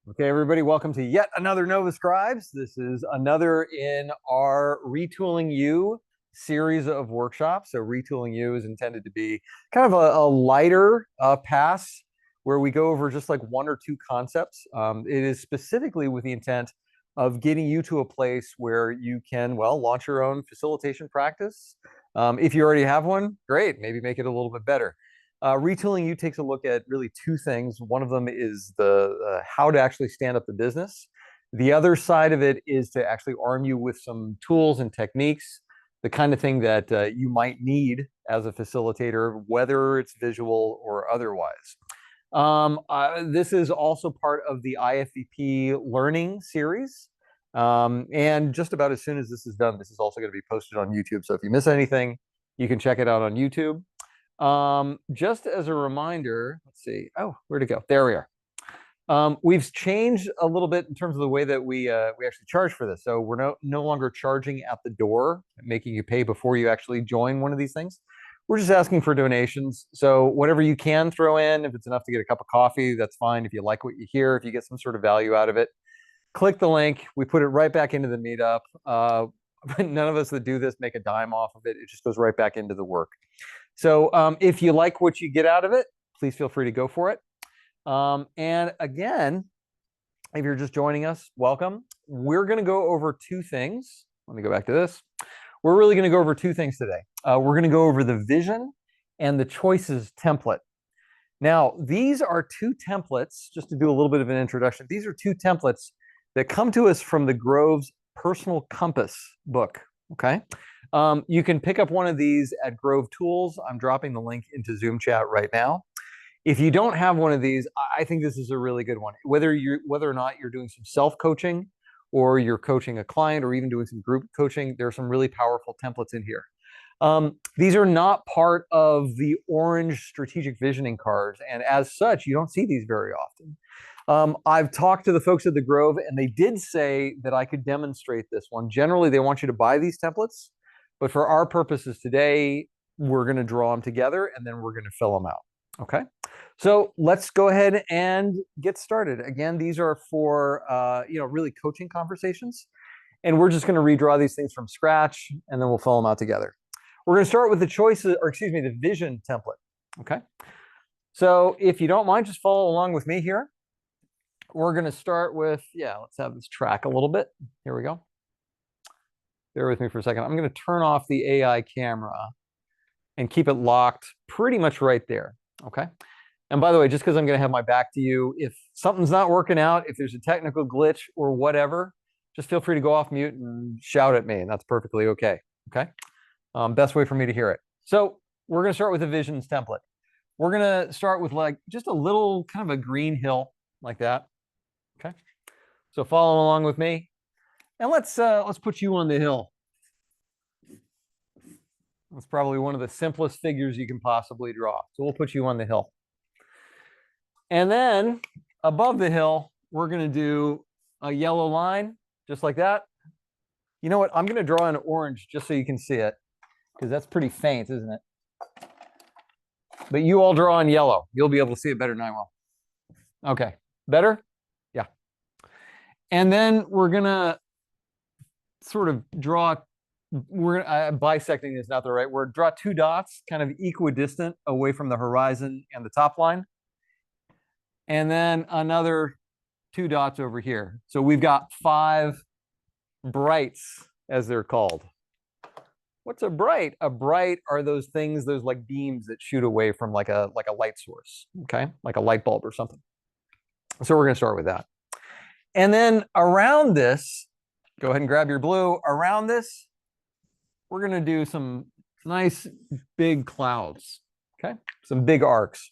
Okay, everybody, welcome to yet another Nova Scribes. This is another in our Retooling yoU series of workshops. So Retooling yoU is intended to be kind of a lighter pass where we go over just like one or two concepts. It is specifically with the intent of getting you to a place where you can, well, launch your own facilitation practice. If you already have one, great, maybe make it a little bit better. Retooling yoU takes a look at really two things. One of them is the how to actually stand up the business. The other side of it is to actually arm you with some tools and techniques, the kind of thing that you might need as a facilitator, whether it's visual or otherwise. This is also part of the IFVP learning series. And just about as soon as this is done, this is also going to be posted on YouTube. So if you miss anything, you can check it out on YouTube. Just as a reminder, let's see. Oh, where'd it go? There we are. We've changed a little bit in terms of the way that we actually charge for this. So we're no longer charging at the door, making you pay before you actually join one of these things. We're just asking for donations. So whatever you can throw in, if it's enough to get a cup of coffee, that's fine. If you like what you hear, if you get some sort of value out of it, click the link. We put it right back into the meetup. None of us that do this make a dime off of it. It just goes right back into the work. So if you like what you get out of it, please feel free to go for it. And again, if you're just joining us, welcome. We're going to go over two things. Let me go back to this. We're really going to go over two things today. We're going to go over the vision and the choices template. Now, these are two templates, just to do a little bit of an introduction. These are two templates that come to us from the Grove's Personal Compass book, okay? You can pick up one of these at Grove Tools. I'm dropping the link into Zoom chat right now. If you don't have one of these, I think this is a really good one. Whether or not you're doing some self-coaching or you're coaching a client or even doing some group coaching, there are some really powerful templates in here. These are not part of the orange strategic visioning cards, and as such, you don't see these very often. I've talked to the folks at the Grove, and they did say that I could demonstrate this one. Generally, they want you to buy these templates, but for our purposes today, we're going to draw them together, and then we're going to fill them out. Okay, so let's go ahead and get started. Again, these are for really coaching conversations, and we're just going to redraw these things from scratch, and then we'll fill them out together. We're going to start with the choices, or excuse me, the vision template. Okay, so if you don't mind, just follow along with me here. We're going to start with, let's have this track a little bit. Here we go. Bear with me for a second. I'm going to turn off the AI camera and keep it locked pretty much right there. Okay. And by the way, just because I'm going to have my back to you, if something's not working out, if there's a technical glitch or whatever, just feel free to go off mute and shout at me, and that's perfectly okay. Okay. Best way for me to hear it. So we're going to start with the visions template. We're going to start with like just a little kind of a green hill like that. Okay. So follow along with me, and let's put you on the hill. That's probably one of the simplest figures you can possibly draw. So we'll put you on the hill. And then above the hill, we're going to do a yellow line, just like that. You know what? I'm going to draw an orange just so you can see it, because that's pretty faint, isn't it? But you all draw in yellow. You'll be able to see it better than I will. Okay. Better? Yeah. And then we're going to sort of draw, bisecting is not the right word, draw two dots kind of equidistant away from the horizon and the top line. And then another two dots over here. So we've got 5 brights, as they're called. What's a bright? A bright are those things, those like beams that shoot away from like a light source, okay? Like a light bulb or something. So we're going to start with that. And then around this, go ahead and grab your blue. Around this, we're going to do some nice big clouds, okay? Some big arcs.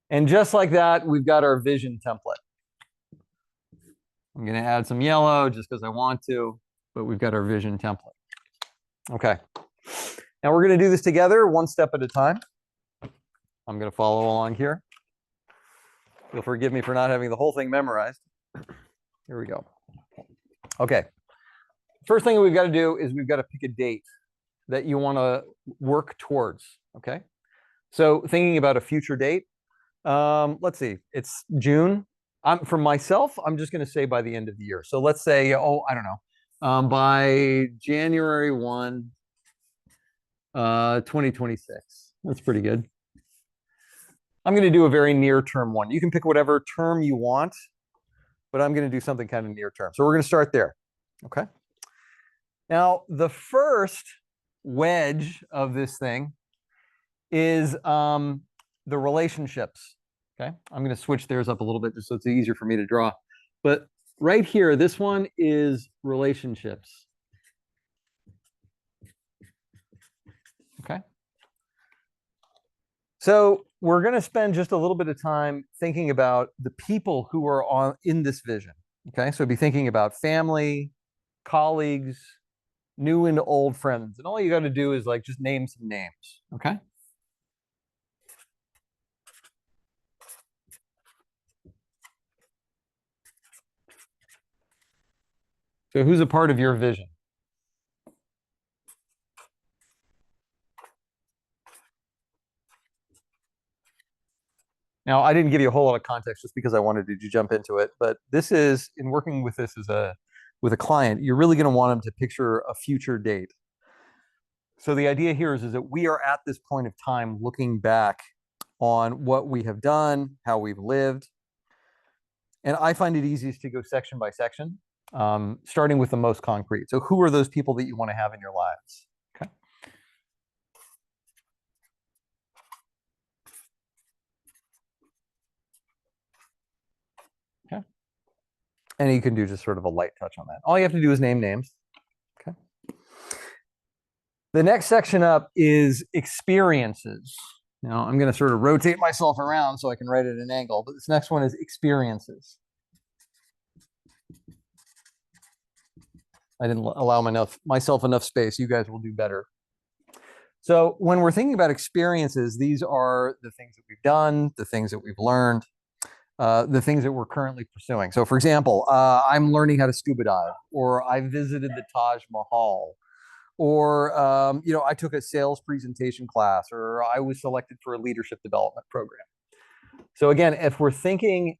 And just like that, we've got our vision template. I'm going to add some yellow just because I want to, but we've got our vision template. Okay. Now we're going to do this together one step at a time. I'm going to follow along here. You'll forgive me for not having the whole thing memorized. Here we go. Okay. First thing we've got to do is we've got to pick a date that you want to work towards. Okay. So thinking about a future date, let's see, it's June. For myself, I'm just going to say by the end of the year. So let's say, oh, I don't know, by January 1, 2026. That's pretty good. I'm going to do a very near term one. You can pick whatever term you want, but I'm going to do something kind of near term. So we're going to start there. Okay. Now, the first wedge of this thing is the relationships. Okay. I'm going to switch theirs up a little bit just so it's easier for me to draw. But right here, this one is relationships. Okay. So we're going to spend just a little bit of time thinking about the people who are in this vision. Okay. So be thinking about family, colleagues, new and old friends. And all you got to do is like just name some names. Okay. So who's a part of your vision? Now, I didn't give you a whole lot of context just because I wanted to jump into it, but this is in working with this as with a client, you're really going to want them to picture a future date. So the idea here is that we are at this point of time looking back on what we have done, how we've lived. And I find it easiest to go section by section, starting with the most concrete. So who are those people that you want to have in your lives? Okay. Okay. And you can do just sort of a light touch on that. All you have to do is name names. Okay. The next section up is experiences. Now I'm going to sort of rotate myself around so I can write at an angle, but this next one is experiences. I didn't allow myself enough space. You guys will do better. So when we're thinking about experiences, these are the things that we've done, the things that we've learned, the things that we're currently pursuing. So for example, I'm learning how to scuba dive, or I visited the Taj Mahal, or I took a sales presentation class, or I was selected for a leadership development program. So again, if we're thinking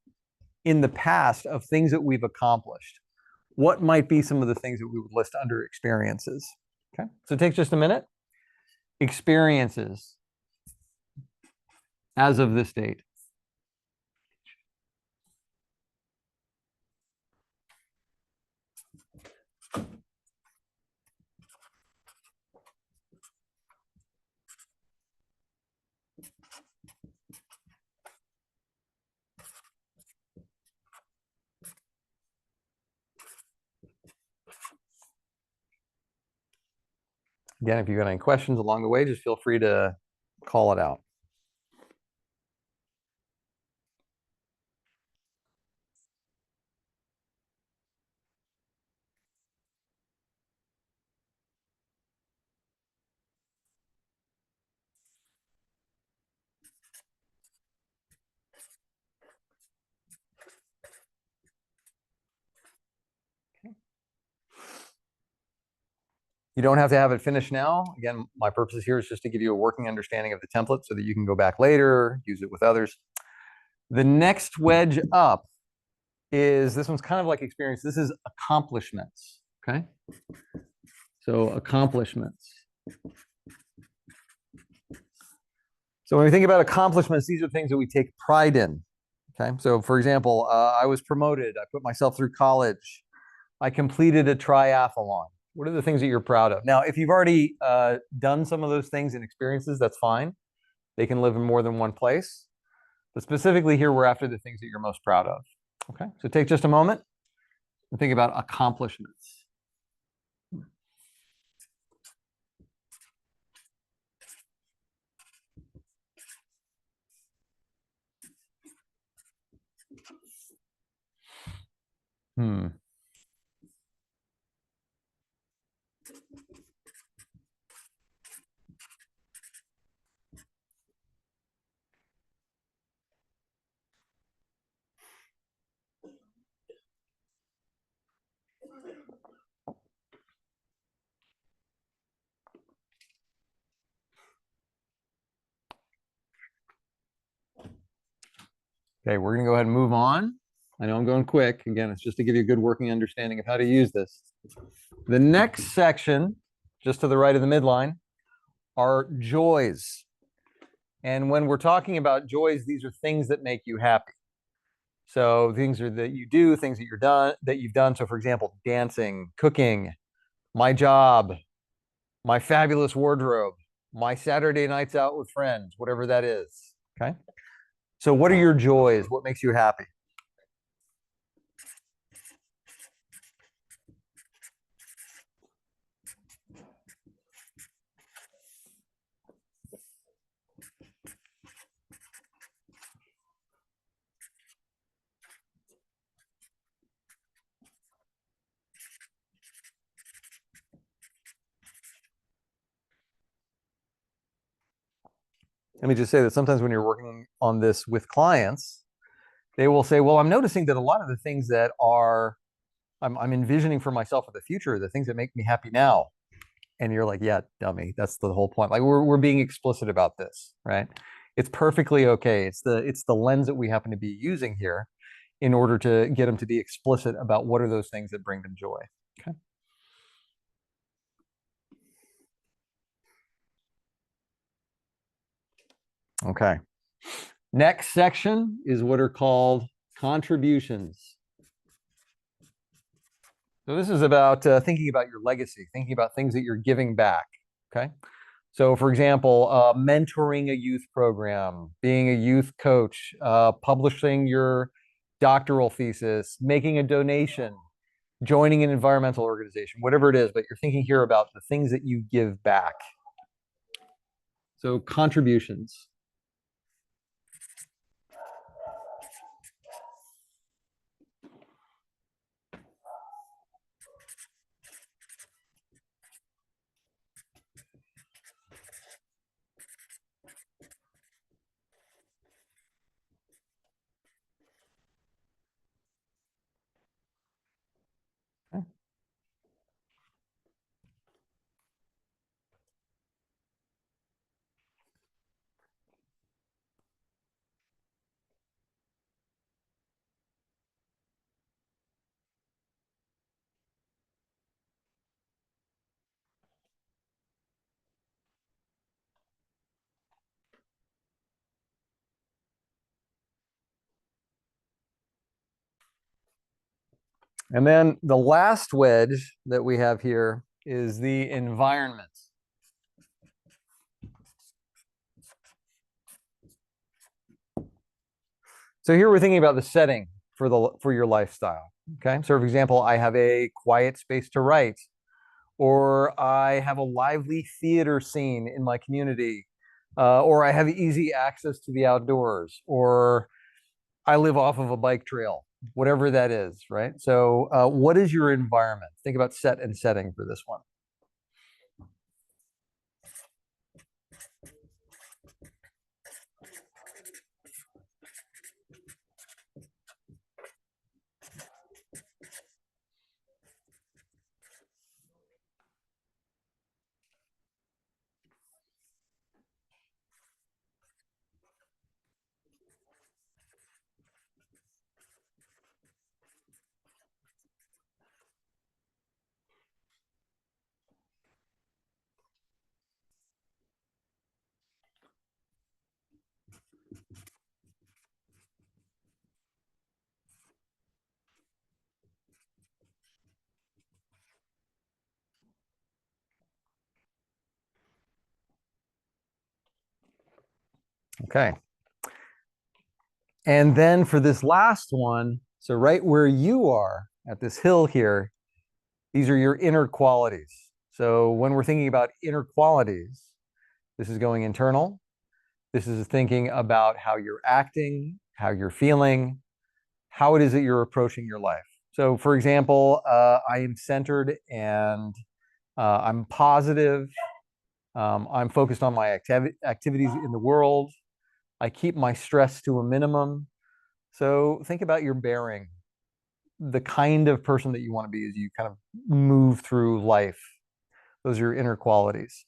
in the past of things that we've accomplished, what might be some of the things that we would list under experiences? Okay, so it takes just a minute. Experiences as of this date. Again, if you've got any questions along the way, just feel free to call it out. You don't have to have it finished now. Again, my purpose here is just to give you a working understanding of the template so that you can go back later, use it with others. The next wedge up is, this one's kind of like experience. This is accomplishments, okay? So accomplishments. So when we think about accomplishments, these are things that we take pride in, okay? So for example, I was promoted. I put myself through college. I completed a triathlon. What are the things that you're proud of? Now, if you've already done some of those things and experiences, that's fine. They can live in more than one place. But specifically here, we're after the things that you're most proud of. Okay, so take just a moment and think about accomplishments. Hmm. Okay, we're going to go ahead and move on. I know I'm going quick. Again, it's just to give you a good working understanding of how to use this. The next section, just to the right of the midline, are joys. And when we're talking about joys, these are things that make you happy. So things are that you do, things that you've done. So for example, dancing, cooking, my job, my fabulous wardrobe, my Saturday nights out with friends, whatever that is. Okay. So what are your joys? What makes you happy? Let me just say that sometimes when you're working on this with clients, they will say, well, I'm noticing that a lot of the things that I'm envisioning for myself in the future, the things that make me happy now. And you're like, yeah, dummy, that's the whole point. Like we're being explicit about this, right? It's perfectly okay. It's the lens that we happen to be using here in order to get them to be explicit about what are those things that bring them joy. Okay. Okay. Next section is what are called contributions. So this is about thinking about your legacy, thinking about things that you're giving back. Okay. So, for example, mentoring a youth program, being a youth coach, publishing your doctoral thesis, making a donation, joining an environmental organization, whatever it is, but you're thinking here about the things that you give back. So, contributions. Okay. And then the last wedge that we have here is the environment. So here we're thinking about the setting for your lifestyle. Okay. So for example, I have a quiet space to write, or I have a lively theater scene in my community, or I have easy access to the outdoors, or I live off of a bike trail, whatever that is, right? So what is your environment? Think about set and setting for this one. Okay. And then for this last one, so right where you are at this hill here, these are your inner qualities. So when we're thinking about inner qualities, this is going internal. This is thinking about how you're acting, how you're feeling, how it is that you're approaching your life. So, for example, I am centered and I'm positive. I'm focused on my activities in the world. I keep my stress to a minimum. So, think about your bearing, the kind of person that you want to be as you kind of move through life. Those are your inner qualities.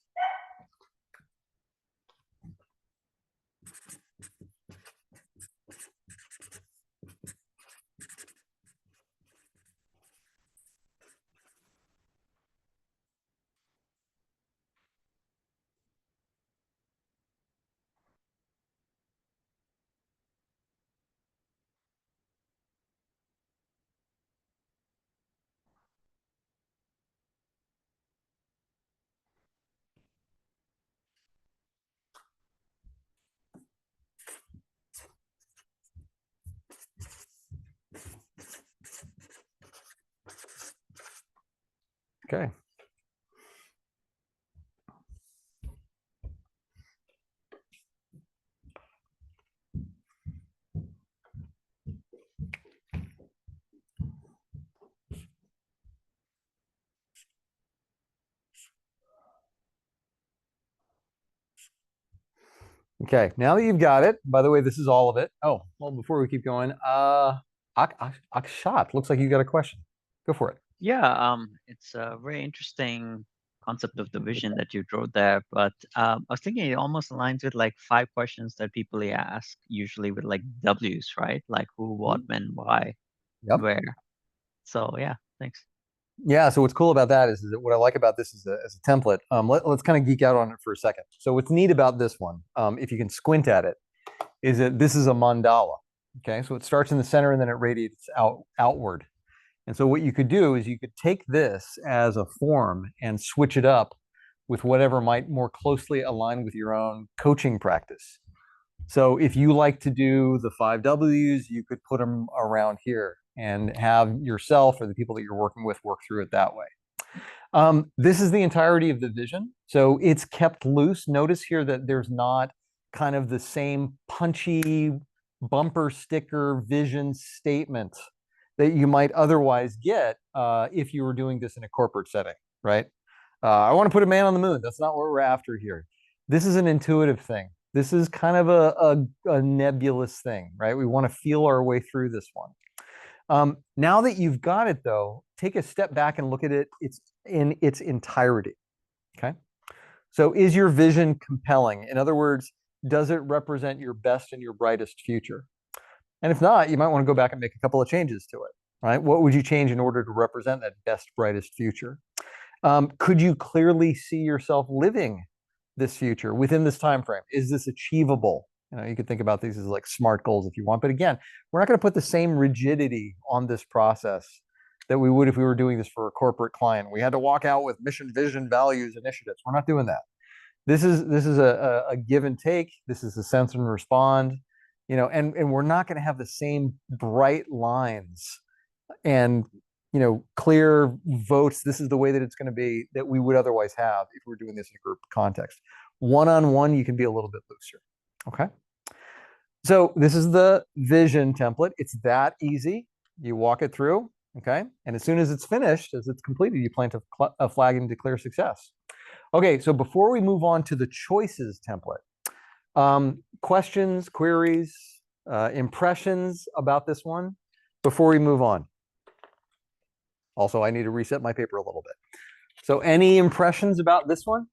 Okay. Okay, now that you've got it, by the way, this is all of it. Oh, well, before we keep going, Akshat, looks like you got a question. Go for it. Yeah, it's a very interesting concept of the vision that you wrote there, but I was thinking it almost aligns with like 5 questions that people ask usually with like W's, right? Like who, what, when, why, Yep. where. So yeah, thanks. Yeah, so what's cool about that is that what I like about this as a template, let's kind of geek out on it for a second. So what's neat about this one, if you can squint at it, is that this is a mandala. Okay, so it starts in the center and then it radiates outward. And so what you could do is you could take this as a form and switch it up with whatever might more closely align with your own coaching practice. So if you like to do the 5 Ws, you could put them around here and have yourself or the people that you're working with work through it that way. This is the entirety of the vision. So it's kept loose. Notice here that there's not kind of the same punchy bumper sticker vision statement that you might otherwise get if you were doing this in a corporate setting, right? I want to put a man on the moon. That's not what we're after here. This is an intuitive thing. This is kind of a nebulous thing, right? We want to feel our way through this one. Now that you've got it, though, take a step back and look at it. It's in its entirety. Okay. So is your vision compelling? In other words, does it represent your best and your brightest future? And if not, you might want to go back and make a couple of changes to it, right? What would you change in order to represent that best, brightest future? Could you clearly see yourself living this future within this time frame? Is this achievable? You could think about these as like SMART goals if you want, but again, we're not going to put the same rigidity on this process that we would if we were doing this for a corporate client. We had to walk out with mission, vision, values, initiatives. We're not doing that. This is a give and take. This is a sense and respond, and we're not going to have the same bright lines and clear votes. This is the way that it's going to be that we would otherwise have if we were doing this in a group context. One-on-one, you can be a little bit looser. Okay. So this is the vision template. It's that easy. You walk it through. Okay. And as soon as it's finished, as it's completed, you plant a flag and declare success. Okay. So before we move on to the choices template, questions, queries, impressions about this one before we move on. Also, I need to reset my paper a little bit. So any impressions about this one?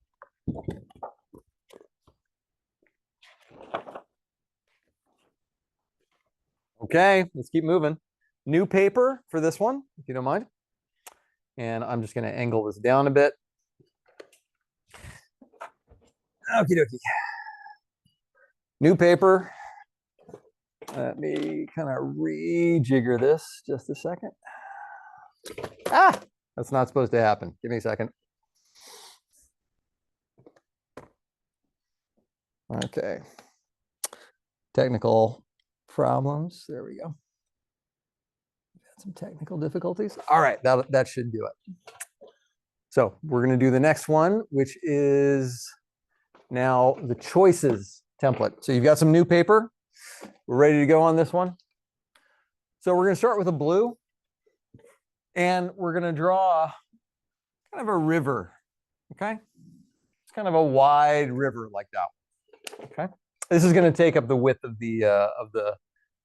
Okay, let's keep moving. New paper for this one, if you don't mind. And I'm just going to angle this down a bit. Okie dokie. New paper. Let me kind of rejigger this just a second. Ah, that's not supposed to happen. Give me a second. Okay. Technical problems. There we go. Had some technical difficulties. All right, that should do it. So we're going to do the next one, which is now the choices template. So you've got some new paper. We're ready to go on this one. So we're going to start with a blue. And we're going to draw kind of a river. Okay. It's kind of a wide river like that. Okay. This is going to take up the width of the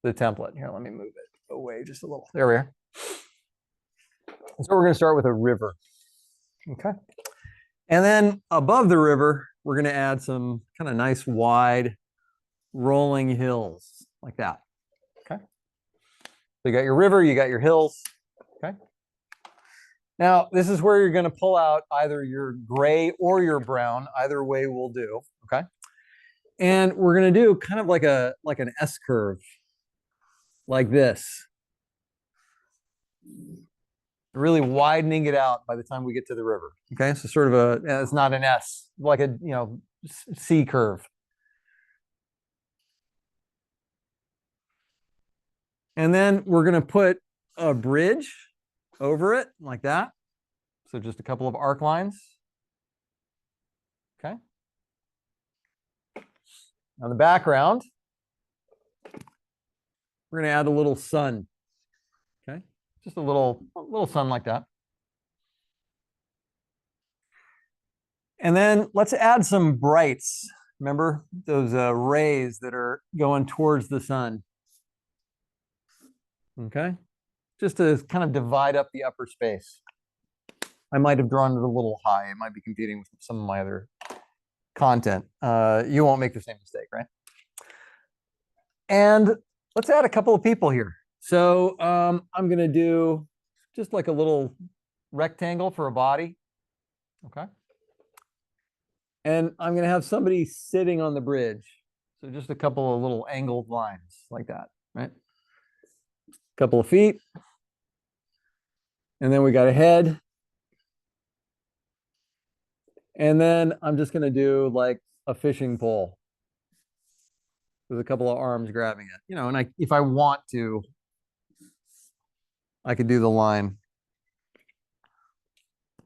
template. Here, let me move it away just a little. There we are. So we're going to start with a river. Okay. And then above the river, we're going to add some kind of nice wide rolling hills like that. Okay. So you got your river, you got your hills. Okay. Now, this is where you're going to pull out either your gray or your brown. Either way will do. Okay. And we're going to do kind of like an S curve like this. Really widening it out by the time we get to the river. Okay. So sort of it's not an S, like a, C curve. And then we're going to put a bridge over it like that. So just a couple of arc lines. Okay. On the background, we're going to add a little sun. Okay. Just a little sun like that. And then let's add some brights. Remember those rays that are going towards the sun. Okay. Just to kind of divide up the upper space. I might have drawn it a little high. It might be competing with some of my other content. You won't make the same mistake, right? And let's add a couple of people here. So I'm going to do just like a little rectangle for a body. Okay. And I'm going to have somebody sitting on the bridge. So just a couple of little angled lines like that, right? A couple of feet. And then we got a head. And then I'm just going to do like a fishing pole with a couple of arms grabbing it. You know, and if I want to, I could do the line.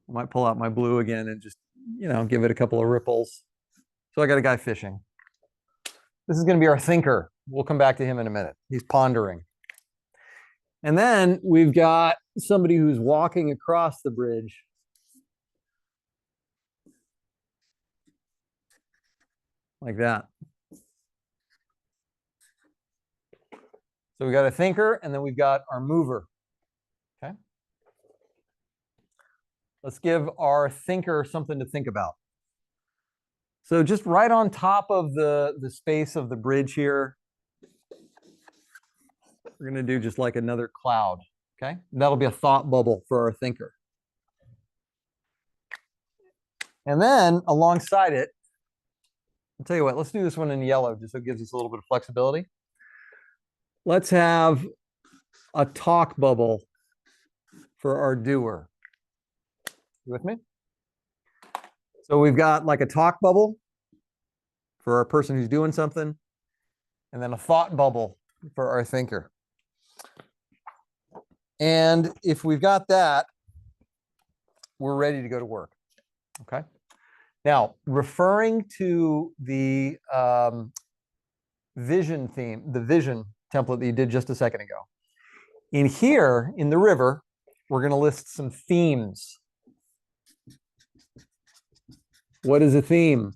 I might pull out my blue again and just, you know, give it a couple of ripples. So I got a guy fishing. This is going to be our thinker. We'll come back to him in a minute. He's pondering. And then we've got somebody who's walking across the bridge. Like that. So we got a thinker, and then we've got our mover. Okay. Let's give our thinker something to think about. So just right on top of the space of the bridge here, we're going to do just like another cloud. Okay. And that'll be a thought bubble for our thinker. And then alongside it, I'll tell you what, let's do this one in yellow just so it gives us a little bit of flexibility. Let's have a talk bubble for our doer. You with me? So we've got like a talk bubble for our person who's doing something, and then a thought bubble for our thinker. And if we've got that, we're ready to go to work. Okay. Now, referring to the vision theme, the vision template that you did just a second ago. In here, in the river, we're going to list some themes. What is a theme?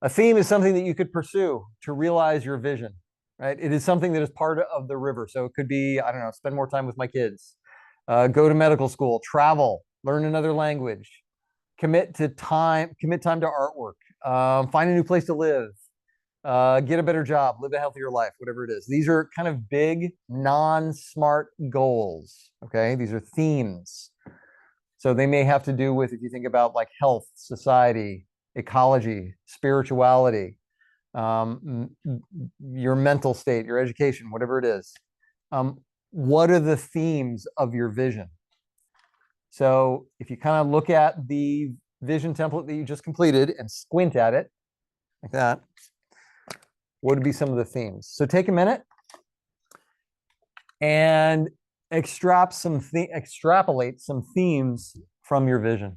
A theme is something that you could pursue to realize your vision, right? It is something that is part of the river. So it could be, I don't know, spend more time with my kids, go to medical school, travel, learn another language, commit time to artwork, find a new place to live, get a better job, live a healthier life, whatever it is. These are kind of big, non-smart goals, okay? These are themes. So they may have to do with, if you think about like health, society, ecology, spirituality, your mental state, your education, whatever it is. What are the themes of your vision? So if you kind of look at the vision template that you just completed and squint at it like that, what would be some of the themes? So take a minute and extrapolate some themes from your vision.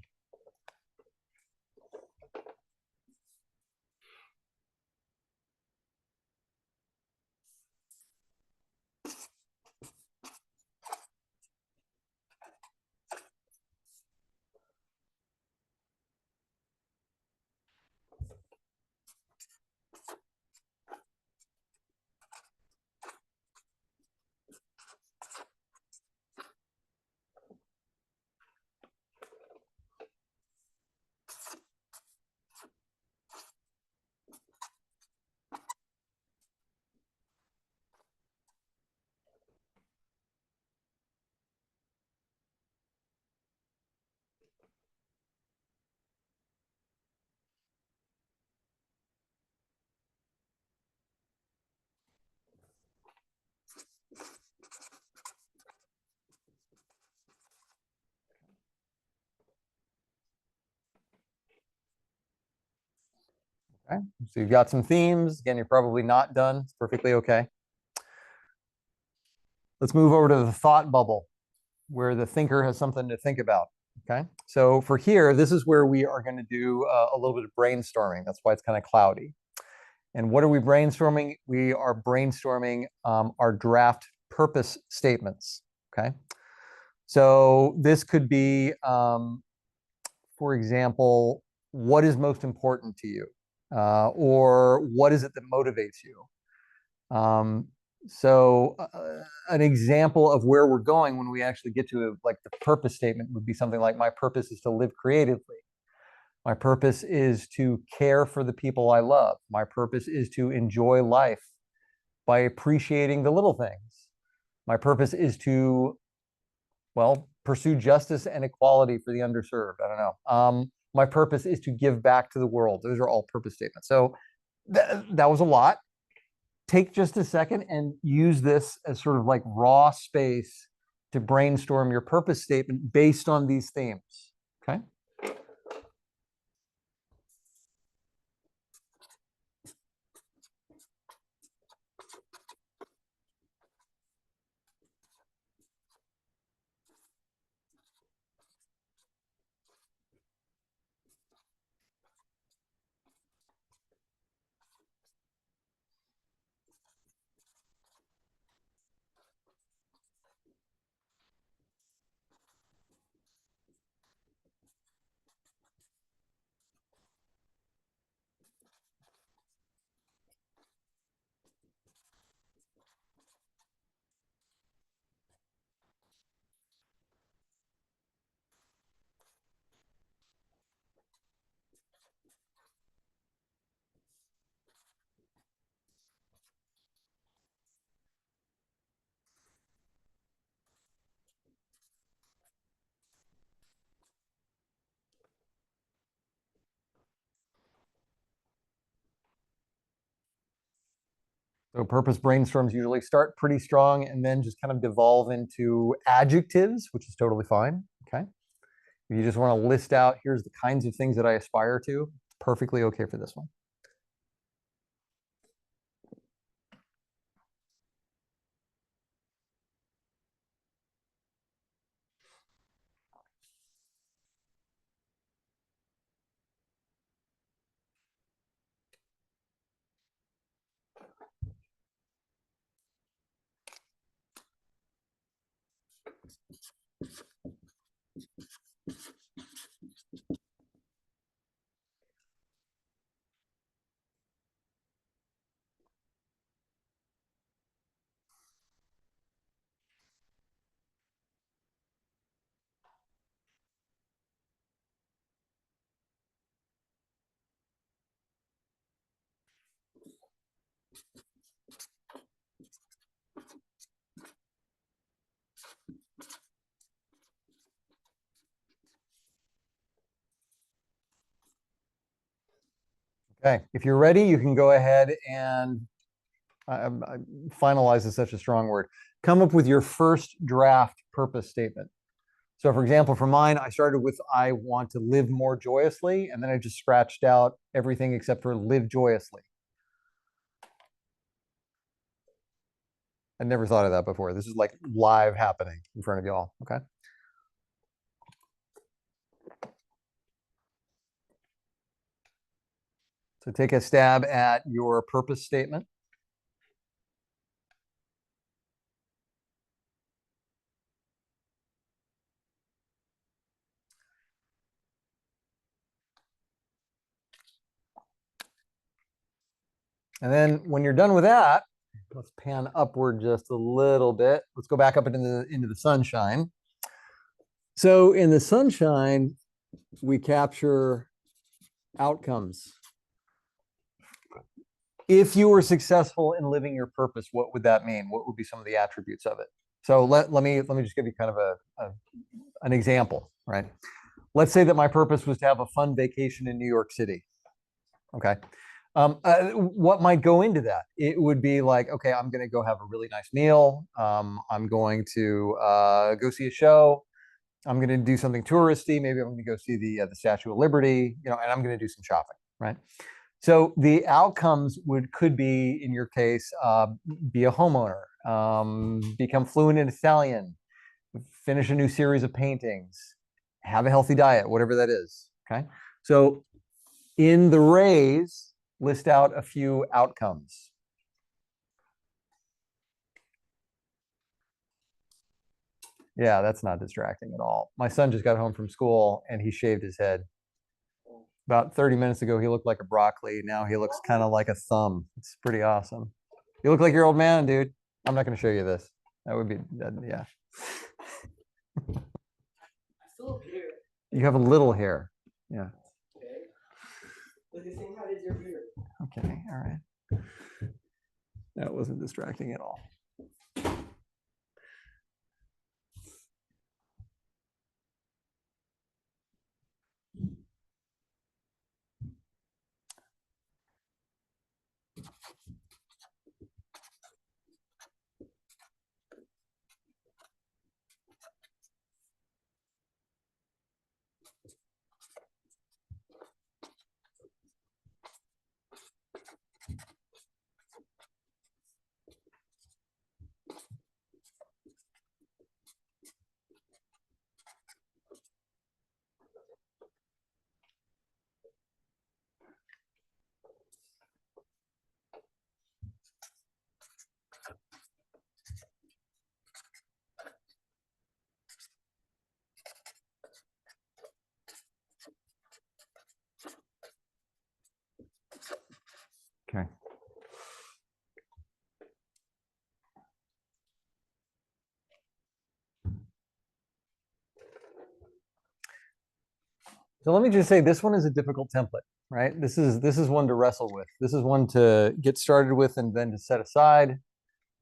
Okay, so you've got some themes. Again, you're probably not done. It's perfectly okay. Let's move over to the thought bubble, where the thinker has something to think about. Okay, so for here, this is where we are going to do a little bit of brainstorming. That's why it's kind of cloudy. And what are we brainstorming? We are brainstorming our draft purpose statements. Okay, so this could be, for example, what is most important to you, or what is it that motivates you? Um, an example of where we're going when we actually get to like the purpose statement would be something like, my purpose is to live creatively. My purpose is to care for the people I love. My purpose is to enjoy life by appreciating the little things. My purpose is to, well, pursue justice and equality for the underserved. I don't know. My purpose is to give back to the world. Those are all purpose statements. So that was a lot. Take just a second and use this as sort of like raw space to brainstorm your purpose statement based on these themes. Okay. So purpose brainstorms usually start pretty strong and then just kind of devolve into adjectives, which is totally fine. Okay. If you just want to list out, here's the kinds of things that I aspire to, perfectly okay for this one. Okay, if you're ready, you can go ahead and finalize is such a strong word. Come up with your first draft purpose statement. So for example, for mine, I started with, I want to live more joyously, and then I just scratched out everything except for live joyously. I never thought of that before. This is like live happening in front of y'all, okay? So take a stab at your purpose statement. And then when you're done with that, let's pan upward just a little bit. Let's go back up into the sunshine. So in the sunshine, we capture outcomes. If you were successful in living your purpose, what would that mean? What would be some of the attributes of it? So let me just give you kind of an example, right? Let's say that my purpose was to have a fun vacation in New York City. Okay. What might go into that? It would be like, okay, I'm going to go have a really nice meal. I'm going to go see a show. I'm going to do something touristy. Maybe I'm going to go see the Statue of Liberty, and I'm going to do some shopping, right? So the outcomes could be, in your case, be a homeowner, become fluent in Italian, finish a new series of paintings, have a healthy diet, whatever that is. Okay. So in the raise, list out a few outcomes. Yeah, that's not distracting at all. My son just got home from school and he shaved his head. About 30 minutes ago, he looked like a broccoli. Now he looks kind of like a thumb. It's pretty awesome. You look like your old man, dude. I'm not going to show you this. That would be, yeah. You have a little hair. Yeah. Okay. All right. That wasn't distracting at all. Okay. So let me just say this one is a difficult template, right? This is one to wrestle with. This is one to get started with and then to set aside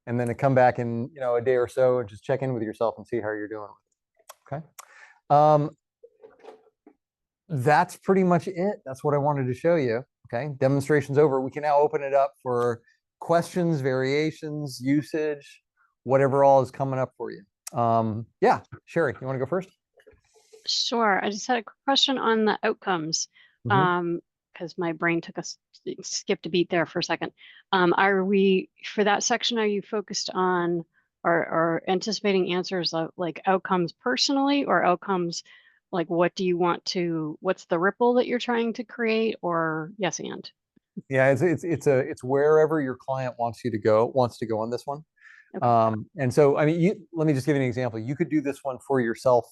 and then to come back in, a day or so and just check in with yourself and see how you're doing. Okay. That's pretty much it. That's what I wanted to show you. Okay. Demonstration's over. We can now open it up for questions, variations, usage, whatever all is coming up for you. Yeah, Sherry, you want to go first? Sure. I just had a question on the outcomes. Because my brain took a skipped a beat there for a second. Are we for that section? Are you focused on or anticipating answers of like outcomes personally or outcomes like what do you want to? What's the ripple that you're trying to create? Or yes, and Yeah, it's wherever your client wants to go on this one. okay. And so I mean, let me just give you an example. You could do this one for yourself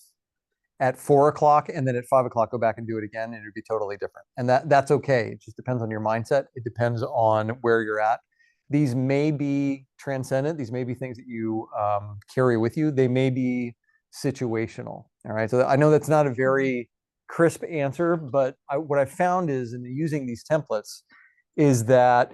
at 4 o'clock and then at 5 o'clock go back and do it again and it'd be totally different. And that's okay. It just depends on your mindset. It depends on where you're at. These may be transcendent. These may be things that you carry with you. They may be situational. All right. So I know that's not a very crisp answer, but what I found is in using these templates is that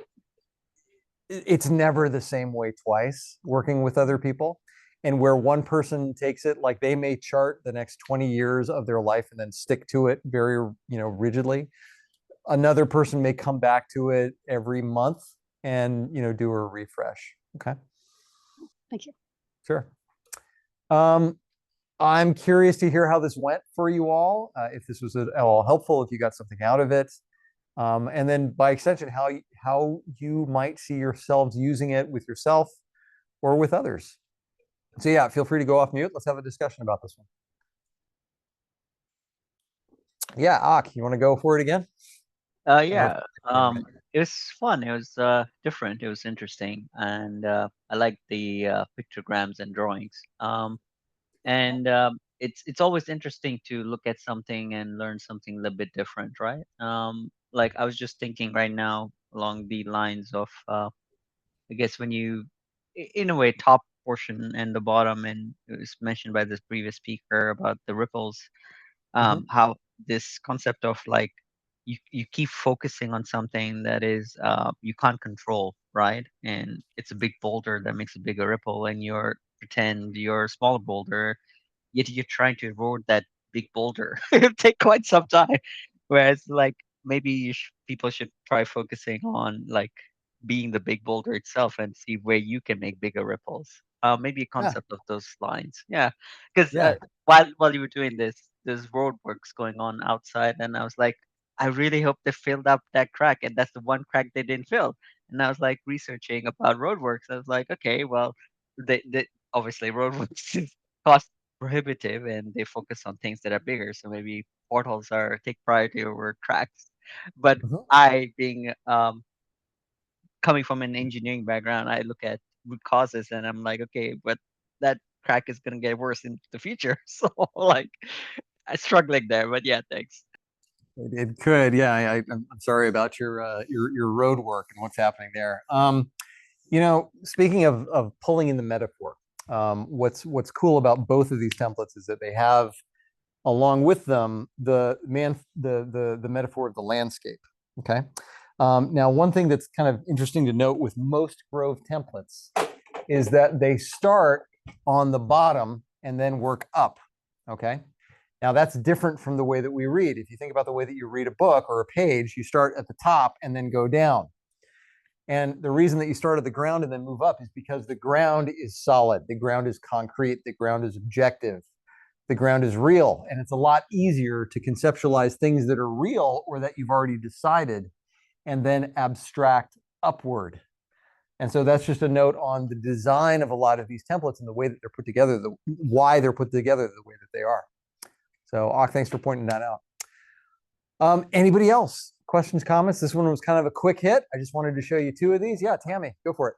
it's never the same way twice working with other people. And where one person takes it, like they may chart the next 20 years of their life and then stick to it very, rigidly. Another person may come back to it every month and, do a refresh. Okay. Thank you. Sure. I'm curious to hear how this went for you all. If this was at all helpful, if you got something out of it. And then by extension, how you might see yourselves using it with yourself or with others. So yeah, feel free to go off mute. Let's have a discussion about this one. Yeah, Ak, you want to go for it again? Yeah. It was fun. It was different. It was interesting, and I like the pictograms and drawings. And it's always interesting to look at something and learn something a little bit different, right? Like I was just thinking right now along the lines of I guess when you in a way top portion and the bottom, and it was mentioned by this previous speaker about the ripples, how this concept of like you keep focusing on something that is you can't control, right? And it's a big boulder that makes a bigger ripple, and you're pretend you're a smaller boulder, yet you're trying to erode that big boulder. It'll take quite some time. Whereas like maybe people should try focusing on like being the big boulder itself and see where you can make bigger ripples. Maybe a Yeah, concept of those lines. Yeah, because yeah, while you were doing this, there's roadworks going on outside, and I was like, I really hope they filled up that crack, and that's the one crack they didn't fill. And I was like researching about roadworks. I was like, okay, well, they obviously roadworks cost prohibitive and they focus on things that are bigger. So maybe portals are take priority over cracks. But Mhm. I, being coming from an engineering background, I look at root causes and I'm like, okay, but that crack is gonna get worse in the future. So like, I struggling there. But yeah, thanks. It could, yeah. I'm sorry about your road work and what's happening there. You know, speaking of pulling in the metaphor, what's cool about both of these templates is that they have, along with them, the metaphor of the landscape. Okay. Now, one thing that's kind of interesting to note with most Grove templates is that they start on the bottom and then work up. Okay. Now, that's different from the way that we read. If you think about the way that you read a book or a page, you start at the top and then go down. And the reason that you start at the ground and then move up is because the ground is solid, the ground is concrete, the ground is objective, the ground is real. And it's a lot easier to conceptualize things that are real or that you've already decided and then abstract upward. And so that's just a note on the design of a lot of these templates and the way that they're put together, why they're put together the way that they are. So, thanks for pointing that out. Anybody else? Questions, comments? This one was kind of a quick hit. I just wanted to show you two of these. Yeah, Tammy, go for it.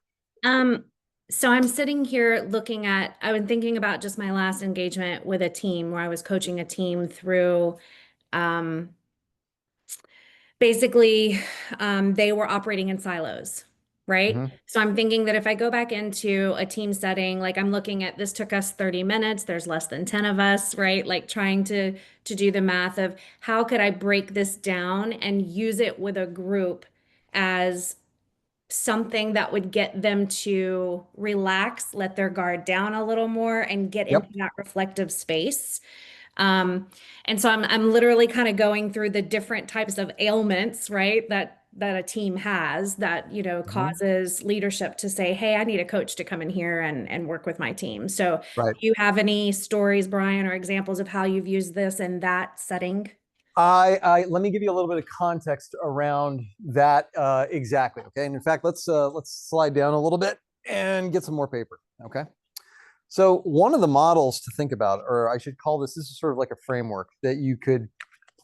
So I'm sitting here looking at, I've been thinking about just my last engagement with a team where I was coaching a team through, basically, they were operating in silos, right? Mhm. So I'm thinking that if I go back into a team setting, like I'm looking at this took us 30 minutes, there's less than 10 of us, right? Like trying to do the math of how could I break this down and use it with a group as something that would get them to relax, let their guard down a little more, and get Yep. into that reflective space. And so I'm literally kind of going through the different types of ailments, right? That a team has that, you know, causes leadership to say, hey, I need a coach to come in here and work with my team. So Right. do you have any stories, Brian, or examples of how you've used this in that setting? Let me give you a little bit of context around that exactly. Okay, and in fact, let's slide down a little bit and get some more paper. Okay, so one of the models to think about, or I should call this is sort of like a framework that you could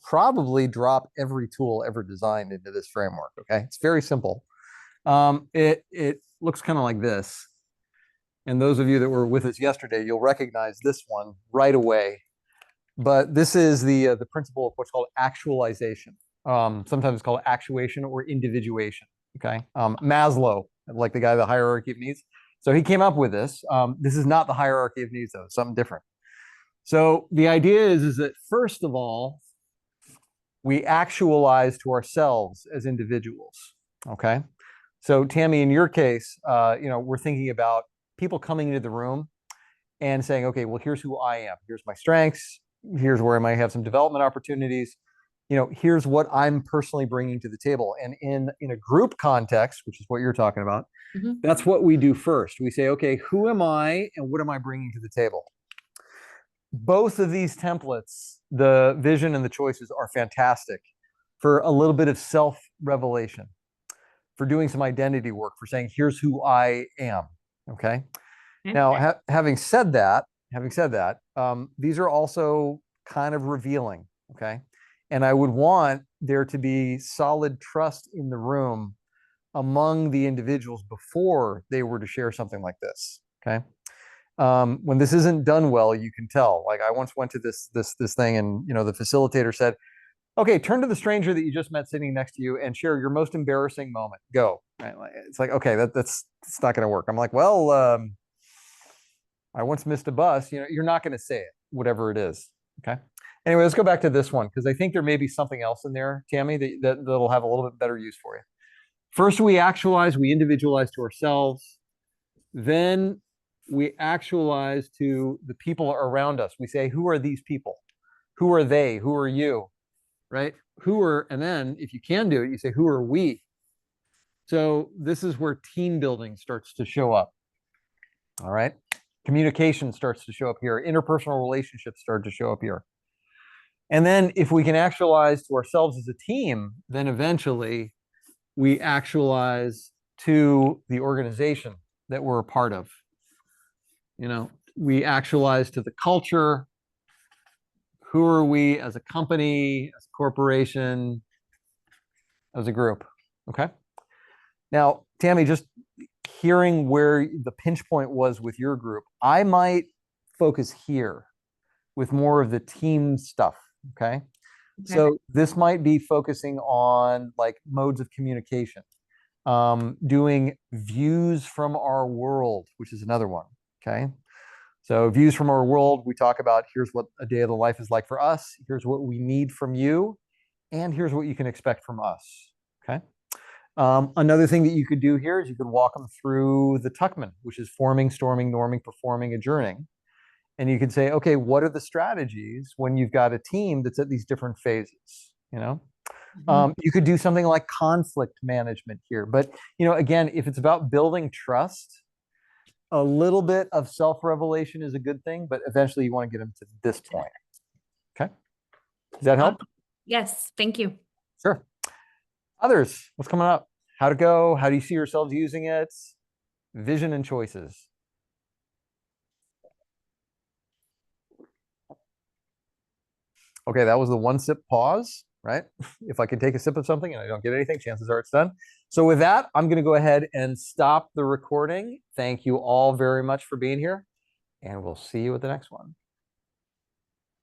probably drop every tool ever designed into this framework. Okay, it's very simple. It looks kind of like this, and those of you that were with us yesterday, you'll recognize this one right away. But this is the principle of what's called actualization. Sometimes it's called actuation or individuation. Okay, Maslow, like the guy, the hierarchy of needs. So he came up with this. This is not the hierarchy of needs, though. It's something different. So the idea is that first of all, we actualize to ourselves as individuals. Okay. So Tammy, in your case, you know, we're thinking about people coming into the room and saying, okay, well, here's who I am. Here's my strengths. Here's where I might have some development opportunities. You know, here's what I'm personally bringing to the table. And in a group context, which is what you're talking about, that's what we do first. We say, okay, who am I and what am I bringing to the table? Both of these templates, the vision and the choices, are fantastic for a little bit of self-revelation, for doing some identity work, for saying, here's who I am. Okay. Now, having said that, these are also kind of revealing, okay? And I would want there to be solid trust in the room among the individuals before they were to share something like this, okay? When this isn't done well, you can tell. Like I once went to this thing, and you know, the facilitator said, "Okay, turn to the stranger that you just met sitting next to you and share your most embarrassing moment. Go." Right? It's like, okay, that's not going to work. I'm like, well. I once missed a bus, you know, you're not going to say it, whatever it is. Okay. Anyway, let's go back to this one because I think there may be something else in there, Tammy, that'll have a little bit better use for you. First, we actualize, we individualize to ourselves. Then we actualize to the people around us. We say, who are these people? Who are they? Who are you? Right? And then if you can do it, you say, who are we? So this is where team building starts to show up. All right. Communication starts to show up here. Interpersonal relationships start to show up here. And then if we can actualize to ourselves as a team, then eventually we actualize to the organization that we're a part of. You know, we actualize to the culture. Who are we as a company, as a corporation, as a group? Okay. Now, Tammy, just hearing where the pinch point was with your group, I might focus here with more of the team stuff. Okay. So this might be focusing on like modes of communication, doing views from our world, which is another one. Okay. So views from our world, we talk about here's what a day of the life is like for us. Here's what we need from you. And here's what you can expect from us. Okay. Another thing that you could do here is you could walk them through the Tuckman, which is forming, storming, norming, performing, adjourning. And you could say, okay, what are the strategies when you've got a team that's at these different phases? You know, you could do something like conflict management here. But, you know, again, if it's about building trust, a little bit of self-revelation is a good thing, but eventually you want to get them to this point. Okay. Does that help? Yes, thank you. Sure. Others, what's coming up? How to go? How do you see yourselves using it? Vision and choices. Okay, that was the one sip pause, right? If I can take a sip of something and I don't get anything, chances are it's done. So with that, I'm going to go ahead and stop the recording. Thank you all very much for being here, and we'll see you at the next one.